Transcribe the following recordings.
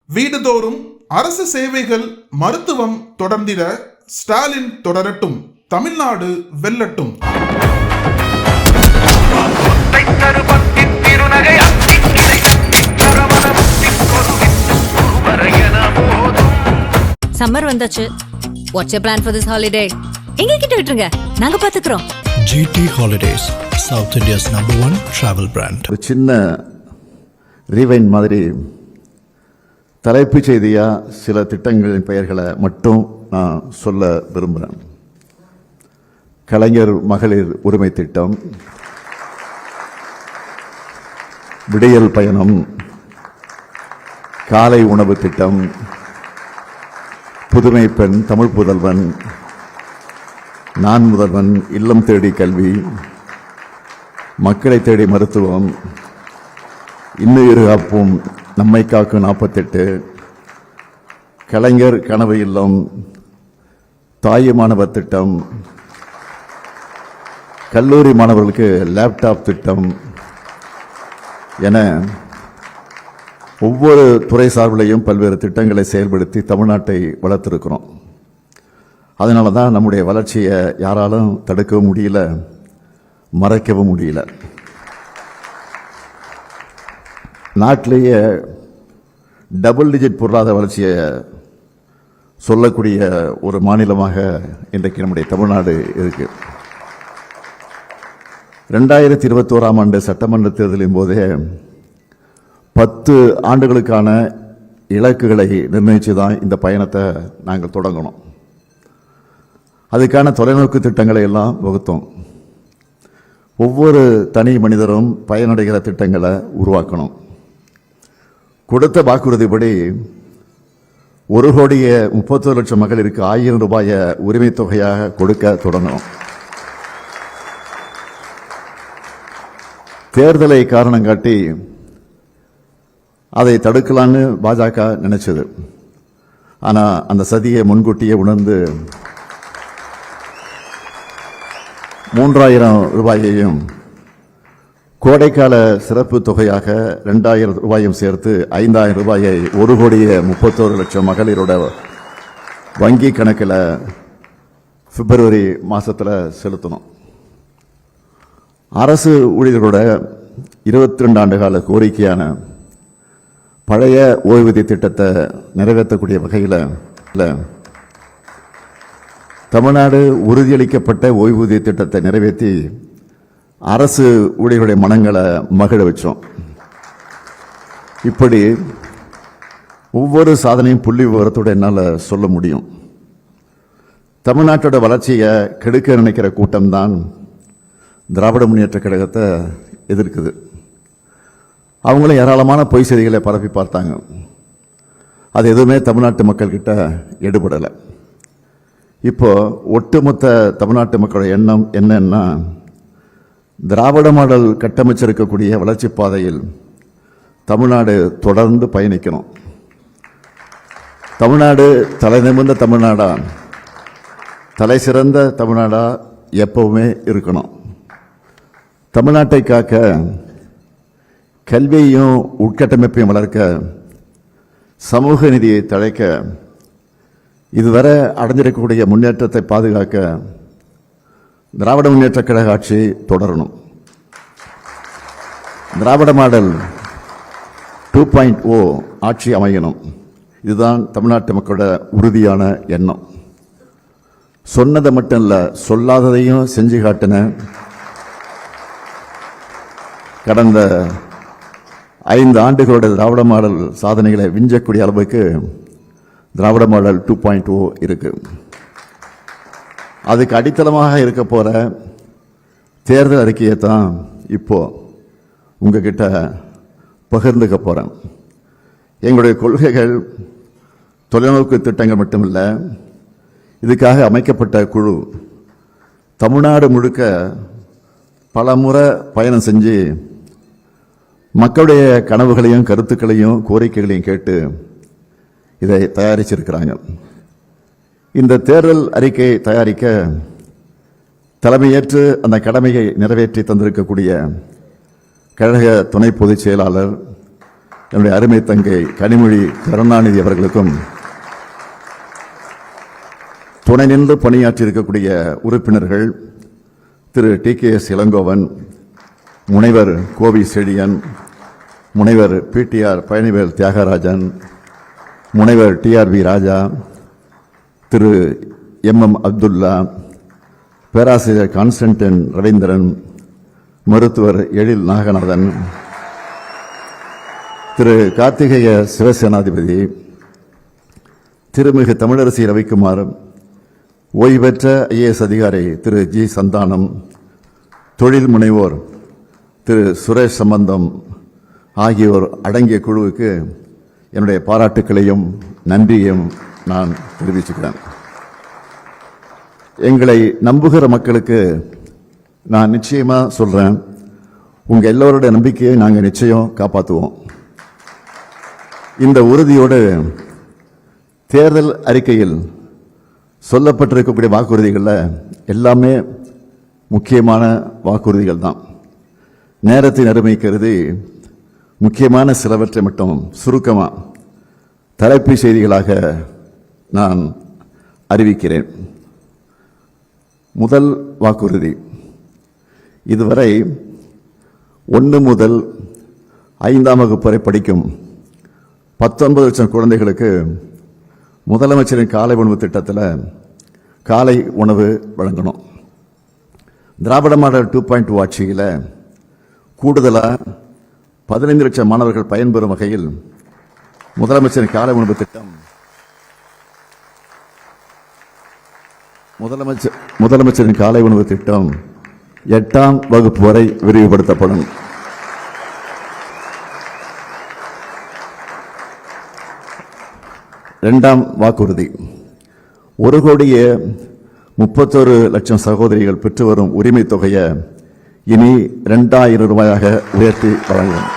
வீடுதோறும் அரசு சேவைகள் மருத்துவம் தொடர்ந்திட ஸ்டாலின் தொடரட்டும், தமிழ்நாடு வெல்லட்டும். சம்மர் வந்தாச்சு. What's your plan for this holiday? எங்க கிட்ட விட்டுருங்க, நாங்க பாத்துக்கிறோம். GT Holidays, South India's #1 travel brand. ஒரு சின்ன ரீவைண்ட் மாதிரி தலைப்புச் செய்தியா சில திட்டங்களின் பெயர்களை மட்டும் நான் சொல்ல விரும்புகிறேன். கலைஞர் மகளிர் உரிமை திட்டம், விடியல் பயணம், காலை உணவு திட்டம், புதுமை பெண், தமிழ் புதல்வன், நான் முதல்வன், இல்லம் தேடி கல்வி, மக்களை தேடி மருத்துவம், இன்னுயிர் காப்போம், நம்மை காக்கும் 48, கலைஞர் கனவு இல்லம், தாய் மாணவர் திட்டம், கல்லூரி மாணவர்களுக்கு லேப்டாப் திட்டம் என ஒவ்வொரு துறை சார்பிலையும் பல்வேறு திட்டங்களை செயல்படுத்தி தமிழ்நாட்டை வளர்த்திருக்கிறோம். அதனால தான் நம்முடைய வளர்ச்சியை யாராலும் தடுக்கவும் முடியல, மறைக்கவும் முடியல. நாட்டிலேயே டபுள் டிஜிட் பொருளாதார வளர்ச்சியை சொல்லக்கூடிய ஒரு மாநிலமாக இன்றைக்கு நம்முடைய தமிழ்நாடு இருக்கு. 2021ஆம் ஆண்டு சட்டமன்ற தேர்தலின் போதே 10 ஆண்டுகளுக்கான இலக்குகளை நிர்ணயித்து தான் இந்த பயணத்தை நாங்கள் தொடங்கணும். அதுக்கான தொலைநோக்கு திட்டங்களை எல்லாம் வகுத்தோம். ஒவ்வொரு தனி மனிதரும் பயனடைகிற திட்டங்களை உருவாக்கணும். கொடுத்த வாக்குறுதிப்படி 1,31,00,000 மகளிருக்கு 1000 ரூபாயை உரிமை தொகையாக கொடுக்க தொடங்கணும். தேர்தலை காரணம் காட்டி அதை தடுக்கலான்னு பாஜக நினைச்சது. ஆனா அந்த சதியை முன்கூட்டியே உணர்ந்து 3000 ரூபாயையும் கோடைக்கால சிறப்பு தொகையாக 2000 ரூபாயும் சேர்த்து 5000 ரூபாயை 1,31,00,000 மகளிரோட வங்கி கணக்கில் பிப்ரவரி மாசத்துல செலுத்தணும். அரசு ஊழியர்களோட 22 ஆண்டு கால கோரிக்கையான பழைய ஓய்வூதிய திட்டத்தை நிறைவேற்றக்கூடிய வகையில் தமிழ்நாடு உறுதியளிக்கப்பட்ட ஓய்வூதிய திட்டத்தை நிறைவேற்றி அரசு ஊழியர்களுடைய மனங்களை மகிழ வச்சோம். இப்படி ஒவ்வொரு சாதனையும் புள்ளி விவரத்தோடு என்னால் சொல்ல முடியும். தமிழ்நாட்டோட வளர்ச்சியை கெடுக்க நினைக்கிற கூட்டம்தான் திராவிட முன்னேற்ற கழகத்தை எதிர்க்குது. அவங்களும் ஏராளமான பொய் செய்திகளை பரப்பி பார்த்தாங்க. அது எதுவுமே தமிழ்நாட்டு மக்கள்கிட்ட எடுபடலை. இப்போ ஒட்டுமொத்த தமிழ்நாட்டு மக்களோட எண்ணம் என்னன்னா, திராவிட மாடல் கட்டமைச்சிருக்கக்கூடிய வளர்ச்சி பாதையில் தமிழ்நாடு தொடர்ந்து பயணிக்கணும். தமிழ்நாடு தலை நிமிர்ந்த தமிழ்நாடா, தலை சிறந்த தமிழ்நாடா எப்பவுமே இருக்கணும். தமிழ்நாட்டை காக்க, கல்வியையும் உட்கட்டமைப்பையும் வளர்க்க, சமூக நீதியை தழைக்க, இதுவரை அடைஞ்சிருக்கக்கூடிய முன்னேற்றத்தை பாதுகாக்க திராவிட முன்னேற்ற கழக ஆட்சி தொடரணும். திராவிட மாடல் 2.0 ஆட்சி அமையணும். இதுதான் தமிழ்நாட்டு மக்களோட உறுதியான எண்ணம். சொன்னதை மட்டும் இல்ல, சொல்லாததையும் செஞ்சு காட்டின கடந்த 5 ஆண்டுகளோட திராவிட மாடல் சாதனைகளை விஞ்சக்கூடிய அளவுக்கு திராவிட மாடல் 2.0 இருக்கு. அதுக்கு அடித்தளமாக இருக்க போற தேர்தல் அறிக்கையை தான் இப்போ உங்ககிட்ட பகிர்ந்துக்க போறேன். எங்களுடைய கொள்கைகள், தொலைநோக்கு திட்டங்கள் மட்டுமில்லை, இதுக்காக அமைக்கப்பட்ட குழு தமிழ்நாடு முழுக்க பல முறை பயணம் செஞ்சு மக்களுடைய கனவுகளையும் கருத்துக்களையும் கோரிக்கைகளையும் கேட்டு இதை தயாரிச்சிருக்கிறாங்க. இந்த தேர்தல் அறிக்கை தயாரிக்க தலைமையேற்று அந்த கடமையை நிறைவேற்றி தந்திருக்கக்கூடிய கழக துணை பொதுச் செயலாளர் என்னுடைய அருமை தங்கை கனிமொழி கருணாநிதி அவர்களுக்கும் துணை நின்று பணியாற்றி இருக்கக்கூடிய உறுப்பினர்கள் திரு TKS இளங்கோவன், முனைவர் கோவி செழியன், முனைவர் PTR பழனிவேல் தியாகராஜன், முனைவர் TRV ராஜா, திரு MM அப்துல்லா, பேராசிரியர் கான்ஸ்டன்டின் ரவீந்திரன், மருத்துவர் எழில் நாகநாதன், திரு கார்த்திகேய சிவசேனாதிபதி, திருமிகு தமிழரசி ரவிக்குமார், ஓய்வு பெற்ற IAS அதிகாரி திரு G சந்தானம், தொழில் முனைவோர் திரு சுரேஷ் சம்பந்தம் ஆகியோர் அடங்கிய குழுவுக்கு என்னுடைய பாராட்டுக்களையும் நன்றியையும் நான் தெரிவிச்சுக்கிறேன். எங்களை நம்புகிற மக்களுக்கு நான் நிச்சயமா சொல்றேன், உங்க எல்லோருடைய நம்பிக்கையை நாங்கள் நிச்சயம் காப்பாற்றுவோம். இந்த உறுதியோடு தேர்தல் அறிக்கையில் சொல்லப்பட்டிருக்கக்கூடிய வாக்குறுதிகளில் எல்லாமே முக்கியமான வாக்குறுதிகள் தான். நேரத்தை அருமை கருதி முக்கியமான சிலவற்றை மட்டும் சுருக்கமாக தலைப்பு செய்திகளாக நான் அறிவிக்கிறேன். முதல் வாக்குறுதி, இதுவரை 1 முதல் 5ஆம் வகுப்பு வரை படிக்கும் 19 லட்சம் குழந்தைகளுக்கு முதலமைச்சரின் காலை உணவு திட்டத்தில் காலை உணவு வழங்கணும். திராவிட மாடல் 2.2 ஆட்சியில் கூடுதலாக 15 லட்சம் மாணவர்கள் பயன்பெறும் வகையில் முதலமைச்சரின் காலை உணவு திட்டம் முதலமைச்சரின் காலை உணவு திட்டம் 8ஆம் வகுப்பு வரை விரிவுபடுத்தப்படும். இரண்டாம் வாக்குறுதி, 1,31,00,000 சகோதரிகள் பெற்று வரும் உரிமை தொகையை இனி 2,000 ரூபாயாக உயர்த்தி வழங்கும்.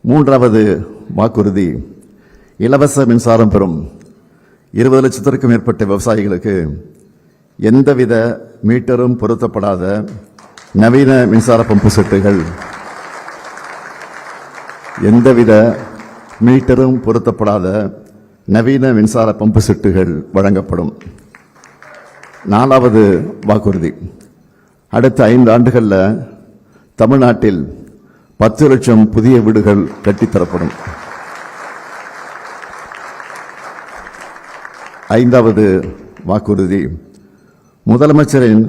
மூன்றாவது வாக்குறுதி, இலவச மின்சாரம் பெறும் 20 லட்சத்திற்கும் மேற்பட்ட விவசாயிகளுக்கு எந்தவித மீட்டரும் பொருத்தப்படாத நவீன மின்சார பம்பு செட்டுகள் வழங்கப்படும். நாலாவது வாக்குறுதி, அடுத்த 5 ஆண்டுகளில் தமிழ்நாட்டில் 10 லட்சம் புதிய வீடுகள் கட்டித்தரப்படும். ஐந்தாவது வாக்குறுதி, முதலமைச்சரின்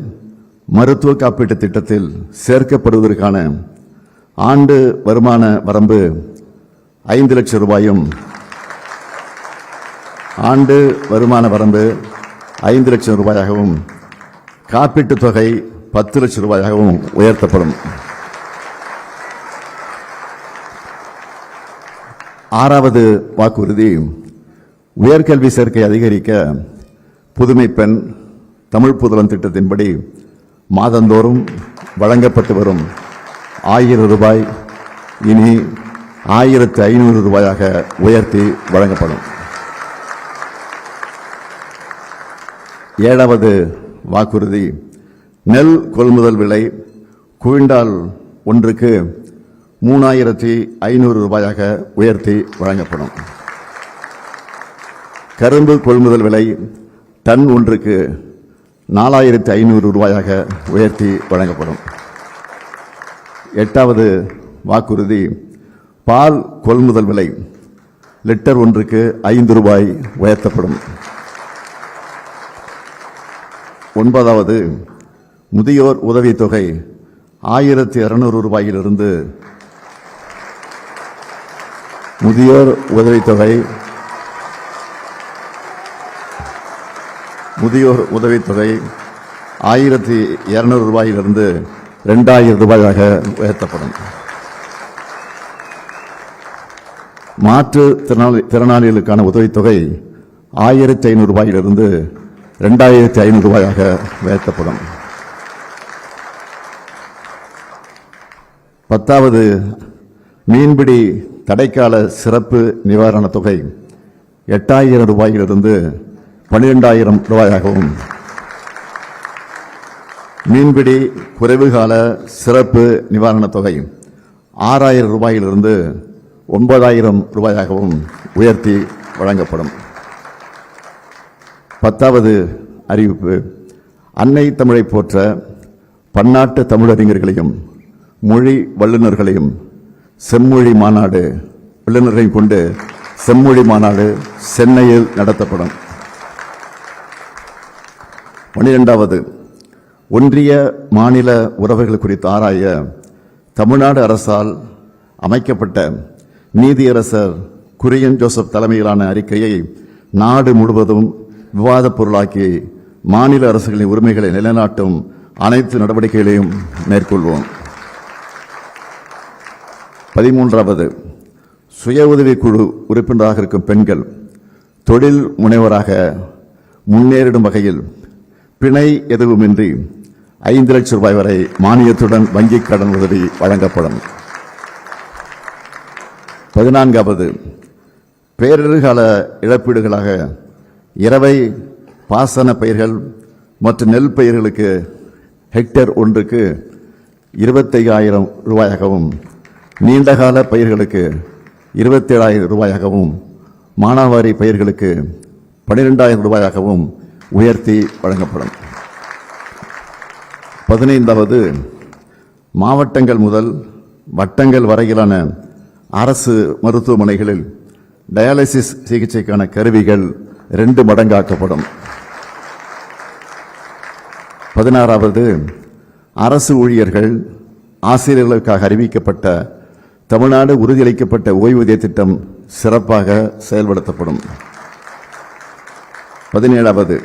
மருத்துவ காப்பீட்டு திட்டத்தில் சேர்க்கப்படுவதற்கான ஆண்டு வருமான வரம்பு 5 லட்சம் ரூபாயும், ஆண்டு வருமான வரம்பு 5 லட்சம் ரூபாயாகவும், காப்பீட்டுத் தொகை 10 லட்சம் ரூபாயாகவும் உயர்த்தப்படும். ஆறாவது வாக்குறுதி, உயர்கல்வி சேர்க்கை அதிகரிக்க புதுமை பெண் தமிழ் புதல்வன் திட்டத்தின்படி மாதந்தோறும் வழங்கப்பட்டு வரும் 1000 ரூபாய் இனி 1500 ரூபாயாக உயர்த்தி வழங்கப்படும். ஏழாவது வாக்குறுதி, நெல் கொள்முதல் விலை குவிண்டால் ஒன்றுக்கு 3500 ரூபாயாக உயர்த்தி வழங்கப்படும். கரும்பு கொள்முதல் விலை டன் ஒன்றுக்கு 4500 ரூபாயாக உயர்த்தி வழங்கப்படும். எட்டாவது வாக்குறுதி, பால் கொள்முதல் விலை லிட்டர் ஒன்றுக்கு 5 ரூபாய் உயர்த்தப்படும். ஒன்பதாவது, முதியோர் உதவித்தொகை 1200 ரூபாயிலிருந்து முதியோர் உதவித்தொகை 1200 ரூபாயிலிருந்து 2000 ரூபாயாக உயர்த்தப்படும். மாற்றுத் திறனாளிகளுக்கான உதவித்தொகை 1500 ரூபாயிலிருந்து 2500 ரூபாயாக உயர்த்தப்படும். 10வது, மீன்பிடி தடைக்கால சிறப்பு நிவாரணத் தொகை 8000 ரூபாயிலிருந்து 12,000 ரூபாயாகவும், மீன்பிடி குறைவுகால சிறப்பு நிவாரணத் தொகை 6,000 ரூபாயிலிருந்து 9,000 ரூபாயாகவும் உயர்த்தி வழங்கப்படும். 10வது அறிவிப்பு. அன்னை தமிழை போற்ற பன்னாட்டு தமிழறிஞர்களையும் மொழி வல்லுநர்களையும் செம்மொழி மாநாடு வல்லுநர்களையும் கொண்டு செம்மொழி மாநாடு சென்னையில் நடத்தப்படும். 12வது ஒன்றிய மாநில உறவுகள் குறித்து ஆராய தமிழ்நாடு அரசால் அமைக்கப்பட்ட நீதியரசர் குரியன் ஜோசப் தலைமையிலான அறிக்கையை நாடு முழுவதும் விவாதப் பொருளாக்கி மாநில அரசுகளின் உரிமைகளை நிலைநாட்டும் அனைத்து நடவடிக்கைகளையும் மேற்கொள்வோம். 13வது சுய உதவிக்குழு உறுப்பினராக இருக்கும் பெண்கள் தொழில் முனைவராக முன்னேறிடும் வகையில் பிணை எதுவுமின்றி 5 லட்சம் ரூபாய் வரை மானியத்துடன் வங்கிக் கடன் உதவி வழங்கப்படும். 14வது பேரிடர்கால இழப்பீடுகளாக இரவை பாசன பயிர்கள் மற்றும் நெல் பயிர்களுக்கு ஹெக்டேர் ஒன்றுக்கு 25,000 ரூபாயாகவும் நீண்டகால பயிர்களுக்கு 27,000 ரூபாயாகவும் மானாவாரி பயிர்களுக்கு 12,000 ரூபாயாகவும் உயர்த்தி வழங்கப்படும். 15வது மாவட்டங்கள் முதல் வட்டங்கள் வரையிலான அரசு மருத்துவமனைகளில் டயாலிசிஸ் சிகிச்சைக்கான கருவிகள் 2 மடங்காக்கப்படும். 16வது அரசு ஊழியர்கள் ஆசிரியர்களுக்காக அறிவிக்கப்பட்ட தமிழ்நாடு உறுதியளிக்கப்பட்ட ஓய்வூதிய திட்டம் சிறப்பாக செயல்படுத்தப்படும். 17வது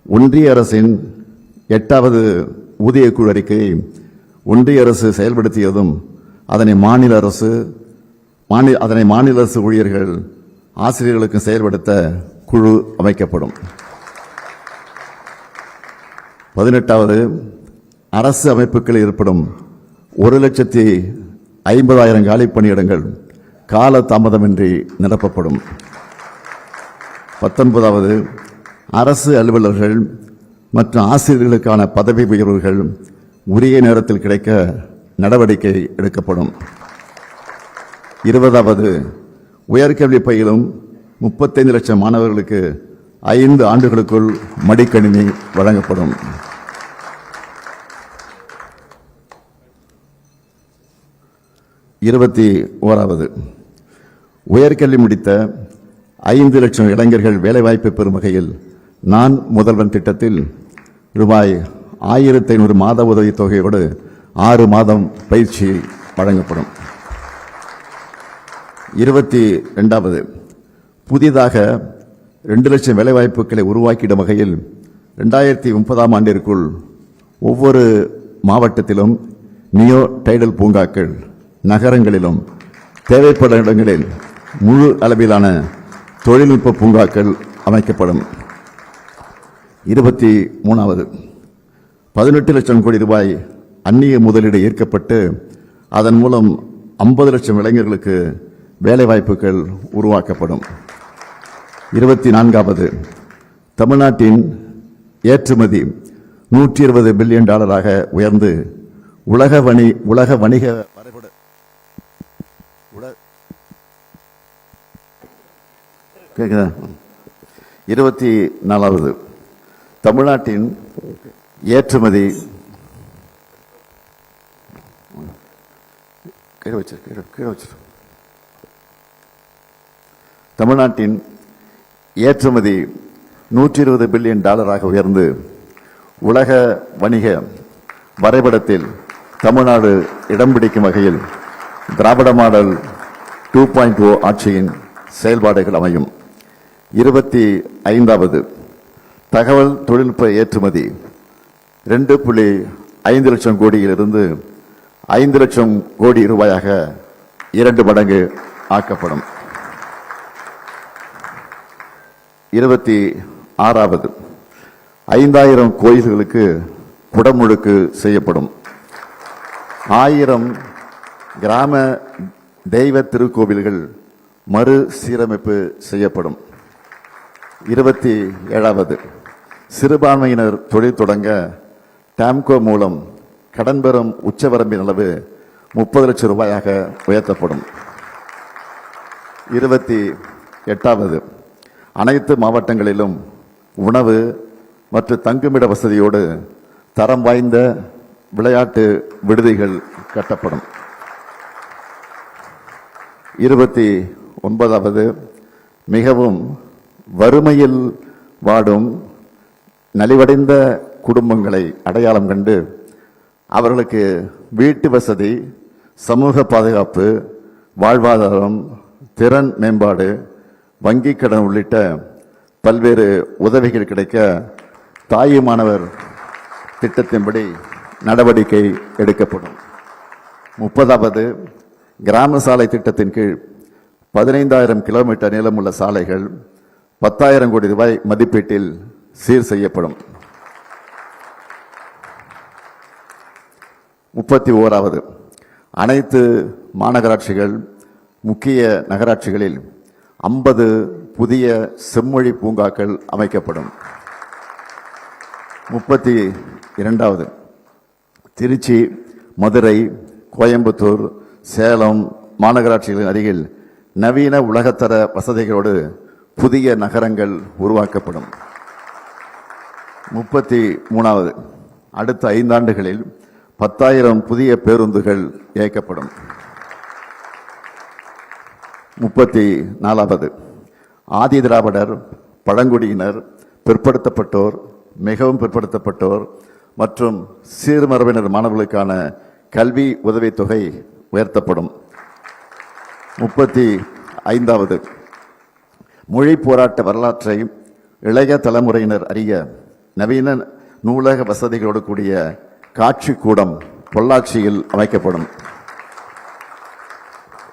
ஒன்றிய அரசின் 8வது ஊதியக்குழு அறிக்கையை ஒன்றிய அரசு செயல்படுத்தியதும் அதனை மாநில அரசு ஊழியர்கள் ஆசிரியர்களுக்கு செயல்படுத்த குழு அமைக்கப்படும். 18வது அரசு அமைப்புகளில் ஏற்படும் 1,50,000 காலி பணியிடங்கள் கால தாமதமின்றி நிரப்பப்படும். 19வது அரசு அலுவலர்கள் மற்றும் ஆசிரியர்களுக்கான பதவி உயர்வுகள் உரிய நேரத்தில் கிடைக்க நடவடிக்கை எடுக்கப்படும். 20வது உயர்கல்வி பயிலும் 35 லட்சம் மாணவர்களுக்கு 5 ஆண்டுகளுக்குள் மடிக்கணினி வழங்கப்படும். 21வது உயர்கல்வி முடித்த 5 லட்சம் இளைஞர்கள் வேலைவாய்ப்பு பெறும் வகையில் நான் முதல்வன் திட்டத்தில் ரூபாய் 1,500 மாத உதவித் தொகையோடு 6 மாதம் பயிற்சி வழங்கப்படும். 22வது புதிதாக 2 லட்சம் வேலைவாய்ப்புகளை உருவாக்கிடும் வகையில் 2030ஆம் ஆண்டிற்குள் ஒவ்வொரு மாவட்டத்திலும் நியோ டைடல் பூங்காக்கள், நகரங்களிலும் தேவைப்படும் இடங்களில் முழு அளவிலான தொழில்நுட்ப பூங்காக்கள் அமைக்கப்படும். 23வது 18 லட்சம் கோடி ரூபாய் அந்நிய முதலீடு ஈர்க்கப்பட்டு அதன் மூலம் 50 லட்சம் இளைஞர்களுக்கு வேலைவாய்ப்புகள் உருவாக்கப்படும். 24வது தமிழ்நாட்டின் ஏற்றுமதி $120 பில்லியன் உயர்ந்து உலக வணிக வரைபட 24வது தமிழ்நாட்டின் ஏற்றுமதி தமிழ்நாட்டின் ஏற்றுமதி $120 பில்லியன் உயர்ந்து உலக வணிக வரைபடத்தில் தமிழ்நாடு இடம் பிடிக்கும் வகையில் திராவிட மாடல் 2.0 ஆட்சியின் செயல்பாடுகள் அமையும். 25வது தகவல் தொழில்நுட்ப ஏற்றுமதி 2.5 லட்சம் கோடியிலிருந்து 5 லட்சம் கோடி ரூபாயாக 2 மடங்கு ஆக்கப்படும். 26வது 5,000 கோயில்களுக்கு குடமுழுக்கு செய்யப்படும். 1000 கிராம தெய்வ திருக்கோவில்கள் மறு சீரமைப்பு செய்யப்படும். 27வது சிறுபான்மையினர் தொழில் தொடங்க டாம்கோ மூலம் கடன் பெறும் உச்சவரம்பின் அளவு 30 லட்சம் ரூபாயாக உயர்த்தப்படும். 28வது, அனைத்து மாவட்டங்களிலும் உணவு மற்றும் தங்குமிட வசதியோடு தரம் வாய்ந்த விளையாட்டு விடுதிகள் கட்டப்படும். 29வது, மிகவும் வறுமையில் வாடும் நலிவடைந்த குடும்பங்களை அடையாளம் கண்டு அவர்களுக்கு வீட்டு வசதி, சமூக பாதுகாப்பு, வாழ்வாதாரம், திறன் மேம்பாடு, வங்கிக் கடன் உள்ளிட்ட பல்வேறு உதவிகள் கிடைக்க தாயுமானவர் திட்டத்தின்படி நடவடிக்கை எடுக்கப்படும். 30வது, கிராம சாலை திட்டத்தின் கீழ் 15,000 கிலோமீட்டர் நீளமுள்ள சாலைகள் 10,000 கோடி ரூபாய் மதிப்பீட்டில் சீர் செய்யப்படும். 31வது, அனைத்து மாநகராட்சிகள், முக்கிய நகராட்சிகளில் 50 புதிய செம்மொழி பூங்காக்கள் அமைக்கப்படும். 32வது, திருச்சி, மதுரை, கோயம்புத்தூர், சேலம் மாநகராட்சிகளின் அருகில் நவீன உலகத்தர வசதிகளோடு புதிய நகரங்கள் உருவாக்கப்படும். 33வது, அடுத்த 5 ஆண்டுகளில் 10,000 புதிய பேருந்துகள் இயக்கப்படும். 34வது, ஆதி திராவிடர், பழங்குடியினர், பிற்படுத்தப்பட்டோர், மிகவும் பிற்படுத்தப்பட்டோர் மற்றும் சீர்மரபினர் மாணவர்களுக்கான கல்வி உதவித்தொகை உயர்த்தப்படும். 35வது, மொழி போராட்ட வரலாற்றை இளைய தலைமுறையினர் அறிய நவீன நூலக வசதிகளோடு கூடிய காட்சி கூடம் பொள்ளாச்சியில் அமைக்கப்படும்.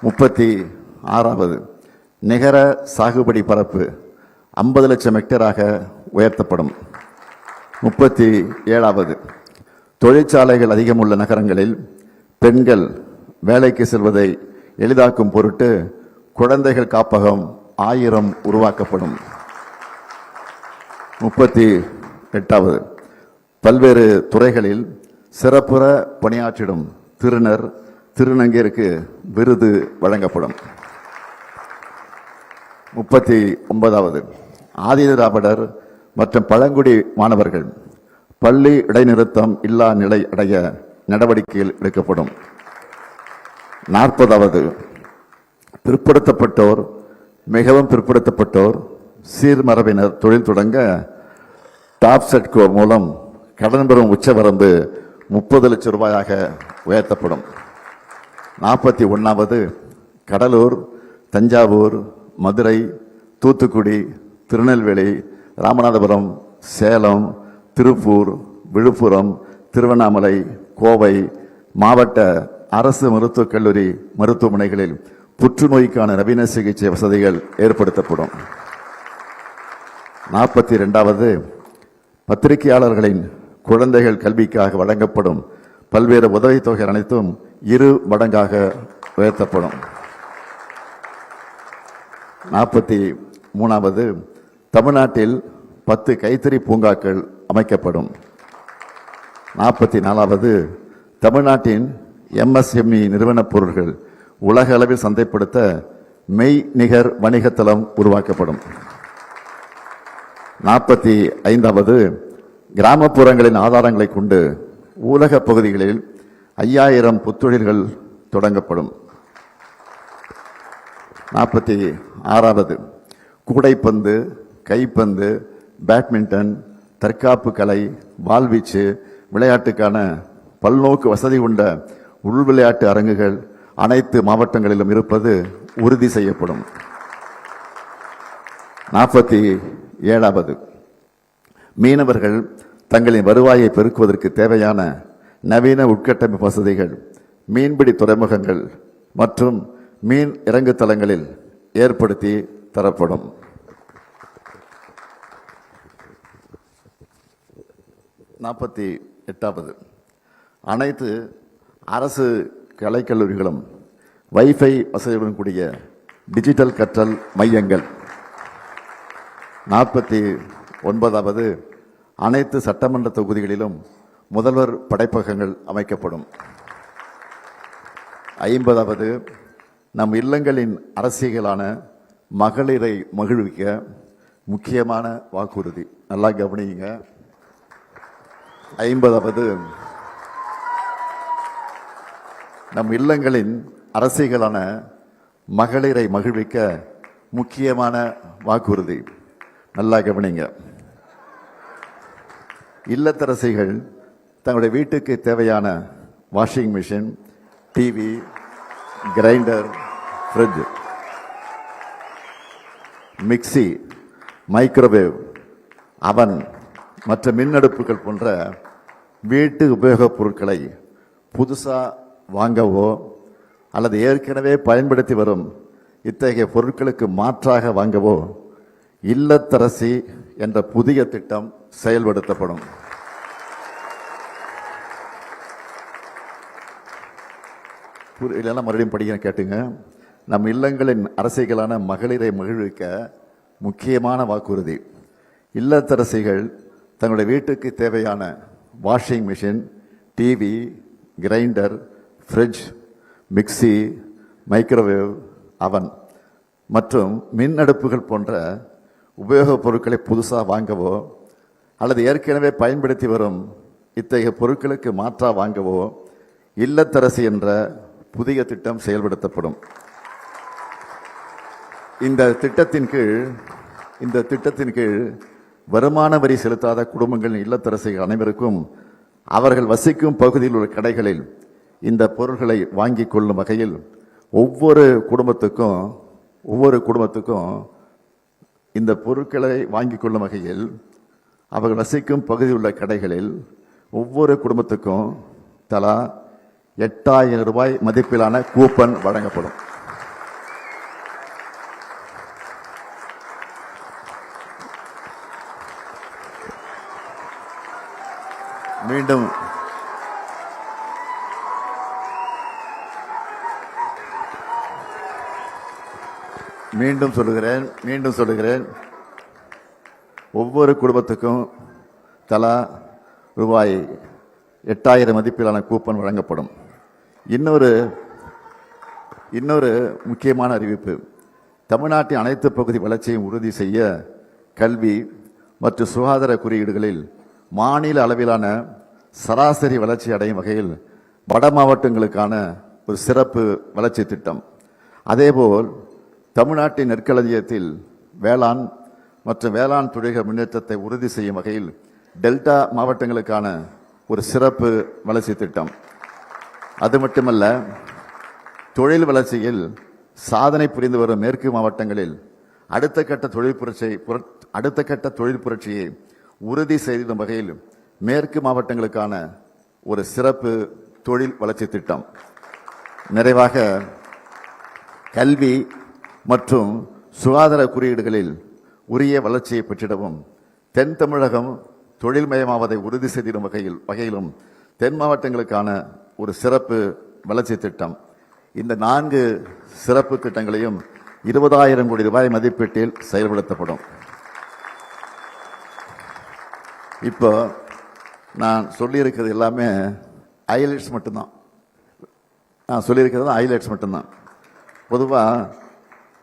36வது, நிகர சாகுபடி பரப்பு 50 லட்சம் ஹெக்டேராக உயர்த்தப்படும். 37வது, தொழிற்சாலைகள் அதிகமுள்ள நகரங்களில் பெண்கள் வேலைக்கு செல்வதை எளிதாக்கும் பொருட்டு குழந்தைகள் காப்பகம் 1000 உருவாக்கப்படும். 38வது, பல்வேறு துறைகளில் சிறப்புற பணியாற்றிடும் திருநர், திருநங்கையருக்கு விருது வழங்கப்படும். 39வது, ஆதிதிராவிடர் மற்றும் பழங்குடி மாணவர்கள் பள்ளி இடைநிறுத்தம் இல்லா நிலை அடைய நடவடிக்கைகள் எடுக்கப்படும். 40வது, பிற்படுத்தப்பட்டோர், மிகவும் பிற்படுத்தப்பட்டோர், சீர்மரபினர் தொழில் தொடங்க டாப்செட்கோ மூலம் கடன் பெறும் உச்சவரம்பு 30 லட்சம் ரூபாயாக உயர்த்தப்படும். 41வது, கடலூர், தஞ்சாவூர், மதுரை, தூத்துக்குடி, திருநெல்வேலி, ராமநாதபுரம், சேலம், திருப்பூர், விழுப்புரம், திருவண்ணாமலை, கோவை மாவட்ட அரசு மருத்துவக் கல்லூரி மருத்துவமனைகளில் புற்றுநோய்க்கான நவீன சிகிச்சை வசதிகள் ஏற்படுத்தப்படும். 42வது, பத்திரிகையாளர்களின் குழந்தைகள் கல்விக்காக வழங்கப்படும் பல்வேறு உதவித்தொகை அனைத்தும் 2 மடங்காக உயர்த்தப்படும். 43வது, தமிழ்நாட்டில் 10 கைத்தறி பூங்காக்கள் அமைக்கப்படும். 44வது, தமிழ்நாட்டின் MSME நிறுவனப் பொருட்கள் உலக அளவில் சந்தைப்படுத்த மெய்நிகர் வணிகத்தளம் உருவாக்கப்படும். 45வது, கிராமப்புறங்களின் ஆதாரங்களை கொண்டு ஊரக பகுதிகளில் 5000 புத்தொழில்கள் தொடங்கப்படும். 46வது, கூடைப்பந்து, கைப்பந்து, பேட்மிண்டன், தற்காப்பு கலை, வாள்வீச்சு விளையாட்டுக்கான பல்நோக்கு வசதி கொண்ட உள் விளையாட்டு அரங்குகள் அனைத்து மாவட்டங்களிலும் இருப்பது உறுதி செய்யப்படும். 47வது, மீனவர்கள் தங்களின் வருவாயை பெருக்குவதற்கு தேவையான நவீன உட்கட்டமைப்பு வசதிகள் மீன்பிடி துறைமுகங்கள் மற்றும் மீன் இறங்கு தளங்களில் ஏற்படுத்தி தரப்படும். 48வது, அனைத்து அரசு கலைக்கல்லூரிகளும் வைஃபை வசதியுடன் கூடிய டிஜிட்டல் கற்றல் மையங்கள். 49வது, அனைத்து சட்டமன்ற தொகுதிகளிலும் முதல்வர் படைப்பகங்கள் அமைக்கப்படும். 50வது நம் இல்லங்களின் அரசியலான மகளிரை மகிழ்விக்க முக்கியமான வாக்குறுதி. நல்லா கவனிங்க. 50வது நம் இல்லங்களின் அரசியலான மகளிரை மகிழ்விக்க முக்கியமான வாக்குறுதி. நல்லா கவனிங்க. இல்லத்தரசிகள் தங்களுடைய வீட்டுக்கு தேவையான washing machine, TV, grinder, fridge, mixie, microwave, அவன் மற்ற மின்னடுப்புகள் போன்ற வீட்டு உபயோகப் பொருட்களை புதுசாக வாங்கவோ அல்லது ஏற்கனவே பயன்படுத்தி வரும் இத்தகைய பொருட்களுக்கு மாற்றாக வாங்கவோ இல்லத்தரசி என்ற புதிய திட்டம் செயல்படுத்தப்படும். இல்லைன்னா மறுபடியும் படிக்க கேட்டுங்க. நம் இல்லங்களின் அரசியலான மகளிரை மகிழ்விக்க முக்கியமான வாக்குறுதி. இல்லத்தரசிகள் தங்களுடைய வீட்டுக்கு தேவையான washing machine, TV, grinder, fridge, mixie, microwave, அவன் மற்றும் மின் அடுப்புகள் போன்ற உபயோகப் பொருட்களை புதுசாக வாங்கவோ அல்லது ஏற்கனவே பயன்படுத்தி வரும் இத்தகைய பொருட்களுக்கு மாற்றாக வாங்கவோ இல்லத்தரசி என்ற புதிய திட்டம் செயல்படுத்தப்படும். இந்த திட்டத்தின் கீழ் வருமான வரி செலுத்தாத குடும்பங்களின் இல்லத்தரசிகள் அனைவருக்கும் அவர்கள் வசிக்கும் பகுதியில் உள்ள கடைகளில் இந்த பொருட்களை வாங்கிக் கொள்ளும் வகையில் ஒவ்வொரு குடும்பத்துக்கும் இந்த பொருட்களை வாங்கிக் கொள்ளும் வகையில் அவர்கள் வசிக்கும் பகுதியில் உள்ள கடைகளில் ஒவ்வொரு குடும்பத்துக்கும் தலா 8,000 ரூபாய் மதிப்பிலான கூப்பன் வழங்கப்படும். மீண்டும் சொல்லுகிறேன், ஒவ்வொரு குடும்பத்துக்கும் தலா ரூபாய் 8,000 மதிப்பிலான கூப்பன் வழங்கப்படும். இன்னொரு முக்கியமான அறிவிப்பு. தமிழ்நாட்டின் அனைத்து பகுதி வளர்ச்சியை உறுதி செய்ய கல்வி மற்றும் சுகாதார குறியீடுகளில் மாநில அளவிலான சராசரி வளர்ச்சி அடையும் வகையில் வட மாவட்டங்களுக்கான ஒரு சிறப்பு வளர்ச்சி திட்டம். அதேபோல் தமிழ்நாட்டின் நெற்களஞ்சியத்தில் வேளாண் மற்றும் வேளாண் தொழில்கள் முன்னேற்றத்தை உறுதி செய்யும் வகையில் டெல்டா மாவட்டங்களுக்கான ஒரு சிறப்பு வளர்ச்சி திட்டம். அது மட்டுமல்ல, தொழில் வளர்ச்சியில் சாதனை புரிந்து வரும் மேற்கு மாவட்டங்களில் அடுத்த கட்ட தொழில் புரட்சியை உறுதி செய்திடும் வகையில் மேற்கு மாவட்டங்களுக்கான ஒரு சிறப்பு தொழில் வளர்ச்சி திட்டம். நிறைவாக, கல்வி மற்றும் சுகாதார குறியீடுகளில் உரிய வளர்ச்சியை பெற்றிடவும் தென் தமிழகம் தொழில்மயமாவதை உறுதி செய்திடும் வகையிலும் தென் மாவட்டங்களுக்கான ஒரு சிறப்பு வளர்ச்சி திட்டம். இந்த 4 சிறப்பு திட்டங்களையும் 20,000 கோடி ரூபாய் மதிப்பீட்டில் செயல்படுத்தப்படும். இப்போ நான் சொல்லியிருக்கிறது எல்லாமே ஹைலைட்ஸ் மட்டும்தான். பொதுவாக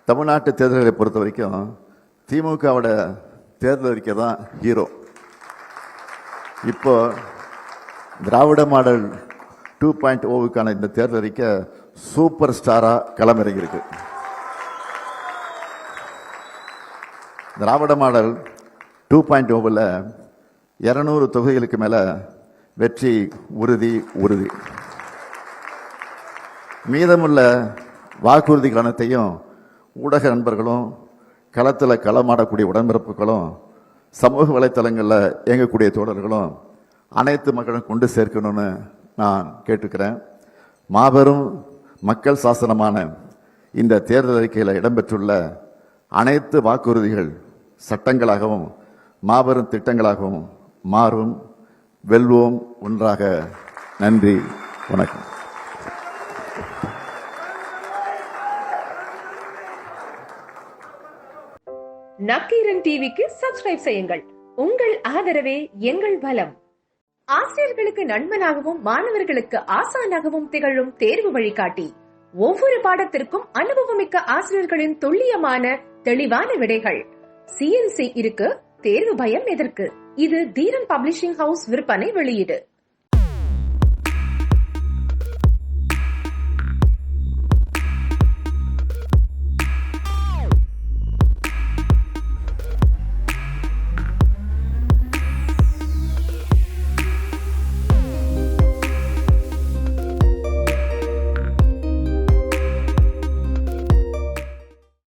தமிழ்நாட்டு தேர்தல்களை பொறுத்த வரைக்கும் திமுகவோட தேர்தல் அறிக்கை தான் ஹீரோ. இப்போ திராவிட மாடல் 2.0க்கான இந்த தேர்தல் அறிக்கை சூப்பர் ஸ்டாரா களமிறங்கியிருக்கு. திராவிட மாடல் 2.0ல் 200 தொகுதிகளுக்கு மேல வெற்றி உறுதி. மீதமுள்ள வாக்குறுதிகள் அனைத்தையும் ஊடக நண்பர்களும் களத்தில் களமாடக்கூடிய உடன்பிறப்புகளும் சமூக வலைத்தளங்களில் இயங்கக்கூடிய தோழர்களும் அனைத்து மக்களும் கொண்டு சேர்க்கணும்னு நான் கேட்டுக்கிறேன். மாபெரும் மக்கள் சாசனமான இந்த தேர்தல் அறிக்கையில் இடம்பெற்றுள்ள அனைத்து வாக்குறுதிகள் சட்டங்களாகவும் மாபெரும் திட்டங்களாகவும் மாறும். வெல்வோம் ஒன்றாக. நன்றி, வணக்கம். நக்கீரன் டிவிக்கு சப்ஸ்கிரைப் செய்யுங்கள். உங்கள் ஆதரவே எங்கள் பலம். ஆசிரியர்களுக்கு நண்பனாகவும் மாணவர்களுக்கு ஆசானாகவும் திகழும் தேர்வு வழிகாட்டி. ஒவ்வொரு பாடத்திற்கும் அனுபவமிக்க ஆசிரியர்களின் துல்லியமான தெளிவான விடைகள். CNC இருக்கு, தேர்வு பயம் எதற்கு? இது தீரன் பப்ளிஷிங் ஹவுஸ் விற்பனை வெளியீடு.